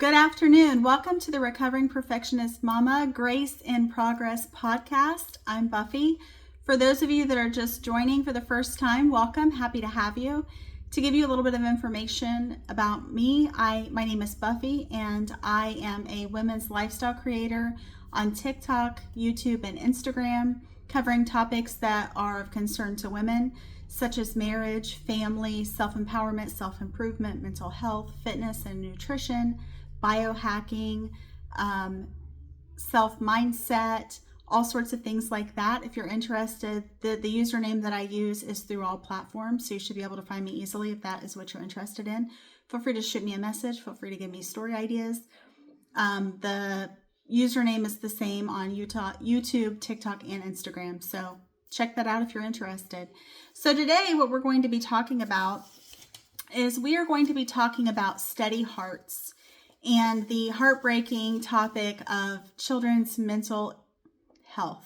Good afternoon. Welcome to the Recovering Perfectionist Mama Grace in Progress podcast. I'm Buffy. For those of you that are just joining for the first time, welcome. Happy to have you. To give you a little bit of information about me, my name is Buffy, and I am a women's lifestyle creator on TikTok, YouTube, and Instagram, covering topics that are of concern to women, such as marriage, family, self-empowerment, self-improvement, mental health, fitness and nutrition, biohacking, self-mindset, all sorts of things like that. If you're interested, the username that I use is through all platforms, so you should be able to find me easily if that is what you're interested in. Feel free to shoot me a message. Feel free to give me story ideas. The username is the same on YouTube, TikTok, and Instagram, so check that out if you're interested. So today what we're going to be talking about is we are going to be talking about steady hearts and the heartbreaking topic of children's mental health.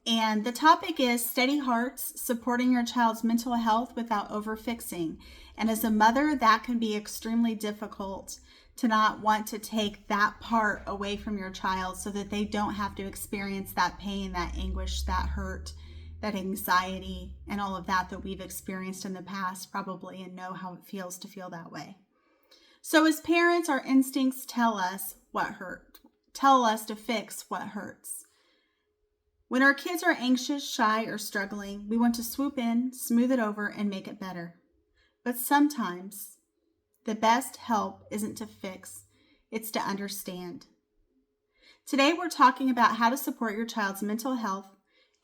And the topic is steady hearts, supporting your child's mental health without overfixing. And as a mother, that can be extremely difficult to not want to take that part away from your child so that they don't have to experience that pain, that anguish, that hurt, that anxiety, and all of that we've experienced in the past probably, and know how it feels to feel that way. So as parents, our instincts tell us what hurt, tell us to fix what hurts. When our kids are anxious, shy, or struggling, we want to swoop in, smooth it over, and make it better. But sometimes the best help isn't to fix, it's to understand. Today we're talking about how to support your child's mental health,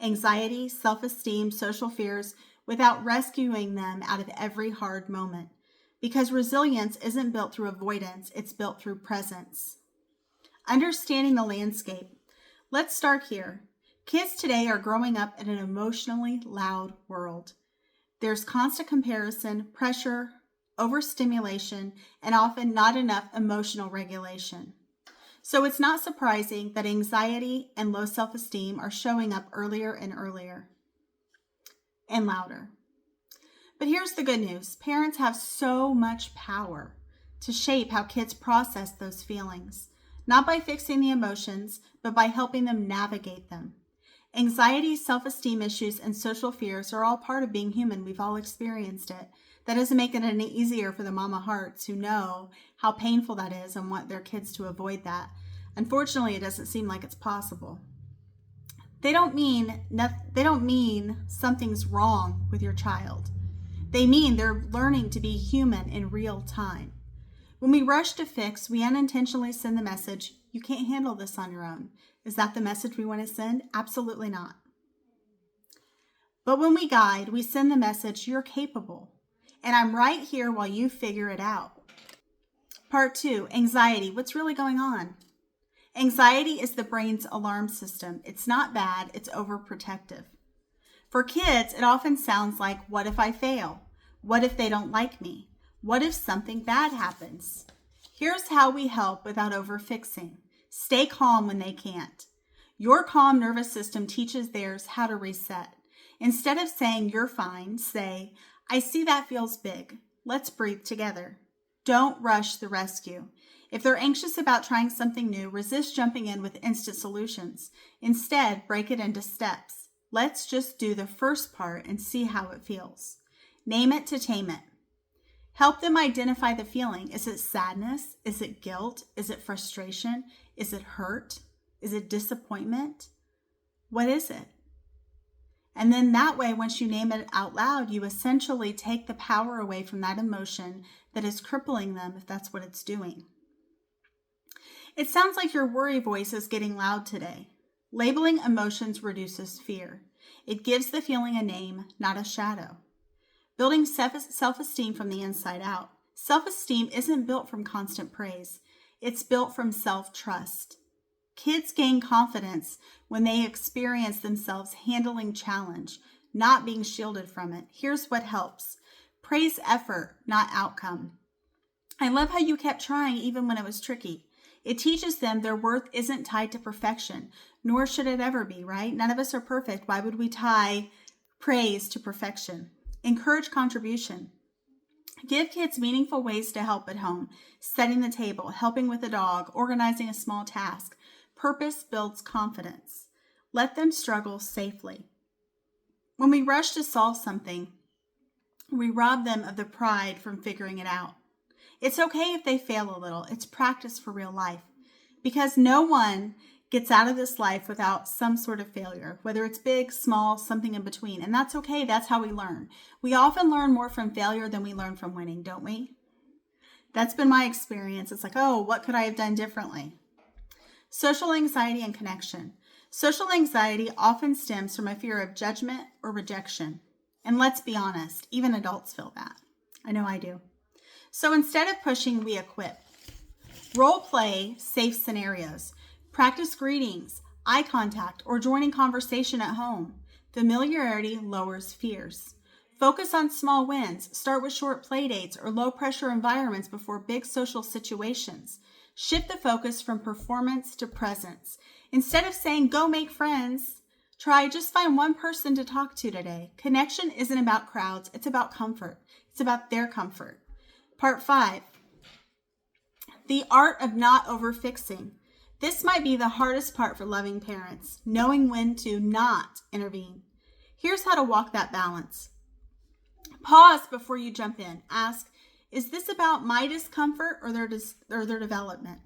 anxiety, self-esteem, social fears without rescuing them out of every hard moment. Because resilience isn't built through avoidance, it's built through presence. Understanding the landscape. Let's start here. Kids today are growing up in an emotionally loud world. There's constant comparison, pressure, overstimulation, and often not enough emotional regulation. So it's not surprising that anxiety and low self-esteem are showing up earlier and earlier and louder. But here's the good news. Parents have so much power to shape how kids process those feelings, not by fixing the emotions, but by helping them navigate them. Anxiety, self-esteem issues, and social fears are all part of being human. We've all experienced it. That doesn't make it any easier for the mama hearts who know how painful that is and want their kids to avoid that. Unfortunately, it doesn't seem like it's possible. They don't mean something's wrong with your child. They mean they're learning to be human in real time. When we rush to fix, we unintentionally send the message, you can't handle this on your own. Is that the message we want to send? Absolutely not. But when we guide, we send the message, you're capable, and I'm right here while you figure it out. Part 2, anxiety. What's really going on? Anxiety is the brain's alarm system. It's not bad, it's overprotective. For kids, it often sounds like, what if I fail? What if they don't like me? What if something bad happens? Here's how we help without overfixing. Stay calm when they can't. Your calm nervous system teaches theirs how to reset. Instead of saying, you're fine, say, I see that feels big. Let's breathe together. Don't rush the rescue. If they're anxious about trying something new, resist jumping in with instant solutions. Instead, break it into steps. Let's just do the first part and see how it feels. Name it to tame it. Help them identify the feeling. Is it sadness? Is it guilt? Is it frustration? Is it hurt? Is it disappointment? What is it? And then that way, once you name it out loud, you essentially take the power away from that emotion that is crippling them, if that's what it's doing. It sounds like your worry voice is getting loud today. Labeling emotions reduces fear. It gives the feeling a name, not a shadow. Building self-esteem from the inside out. Self-esteem isn't built from constant praise. It's built from self-trust. Kids gain confidence when they experience themselves handling challenge, not being shielded from it. Here's what helps. Praise effort, not outcome. I love how you kept trying even when it was tricky. It teaches them their worth isn't tied to perfection, nor should it ever be, right? None of us are perfect. Why would we tie praise to perfection? Encourage contribution. Give kids meaningful ways to help at home, setting the table, helping with a dog, organizing a small task. Purpose builds confidence. Let them struggle safely. When we rush to solve something, we rob them of the pride from figuring it out. It's okay if they fail a little. It's practice for real life. Because no one gets out of this life without some sort of failure, whether it's big, small, something in between. And that's okay. That's how we learn. We often learn more from failure than we learn from winning, don't we? That's been my experience. It's like, oh, what could I have done differently? Social anxiety and connection. Social anxiety often stems from a fear of judgment or rejection. And let's be honest, even adults feel that. I know I do. So instead of pushing, we equip. Role play safe scenarios. Practice greetings, eye contact, or joining conversation at home. Familiarity lowers fears. Focus on small wins. Start with short play dates or low pressure environments before big social situations. Shift the focus from performance to presence. Instead of saying, go make friends, try just find one person to talk to today. Connection isn't about crowds. It's about comfort. It's about their comfort. Part 5, the art of not overfixing. This might be the hardest part for loving parents, knowing when to not intervene. Here's how to walk that balance. Pause before you jump in. Ask, is this about my discomfort or their development?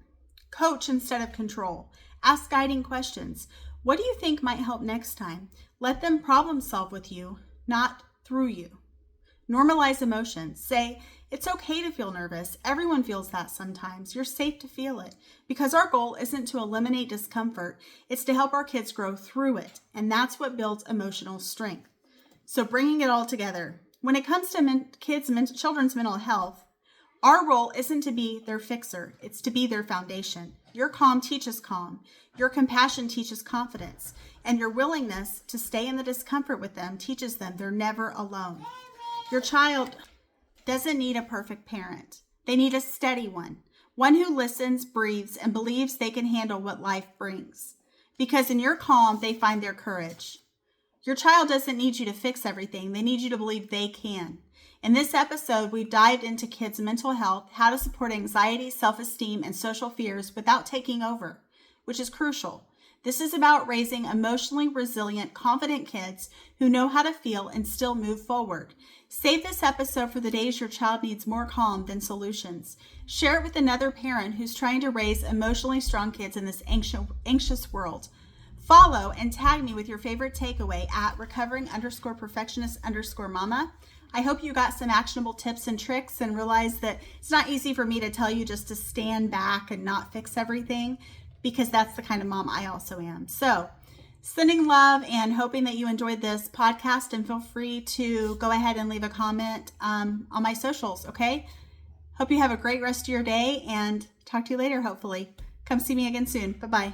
Coach instead of control. Ask guiding questions. What do you think might help next time? Let them problem solve with you, not through you. Normalize emotions. Say, it's okay to feel nervous. Everyone feels that sometimes. You're safe to feel it. Because our goal isn't to eliminate discomfort, it's to help our kids grow through it. And that's what builds emotional strength. So bringing it all together. When it comes to children's mental health, our role isn't to be their fixer. It's to be their foundation. Your calm teaches calm. Your compassion teaches confidence. And your willingness to stay in the discomfort with them teaches them they're never alone. Your child doesn't need a perfect parent. They need a steady one who listens, breathes, and believes they can handle what life brings. Because in your calm, they find their courage. Your child doesn't need you to fix everything. They need you to believe they can. In this episode, we've dived into kids' mental health, how to support anxiety, self-esteem, and social fears without taking over, which is crucial. This is about raising emotionally resilient, confident kids who know how to feel and still move forward. Save this episode for the days your child needs more calm than solutions. Share it with another parent who's trying to raise emotionally strong kids in this anxious world. Follow and tag me with your favorite takeaway at recovering_perfectionist_mama. I hope you got some actionable tips and tricks and realize that it's not easy for me to tell you just to stand back and not fix everything, because that's the kind of mom I also am. So sending love and hoping that you enjoyed this podcast, and feel free to go ahead and leave a comment on my socials, okay? Hope you have a great rest of your day and talk to you later, hopefully. Come see me again soon. Bye-bye.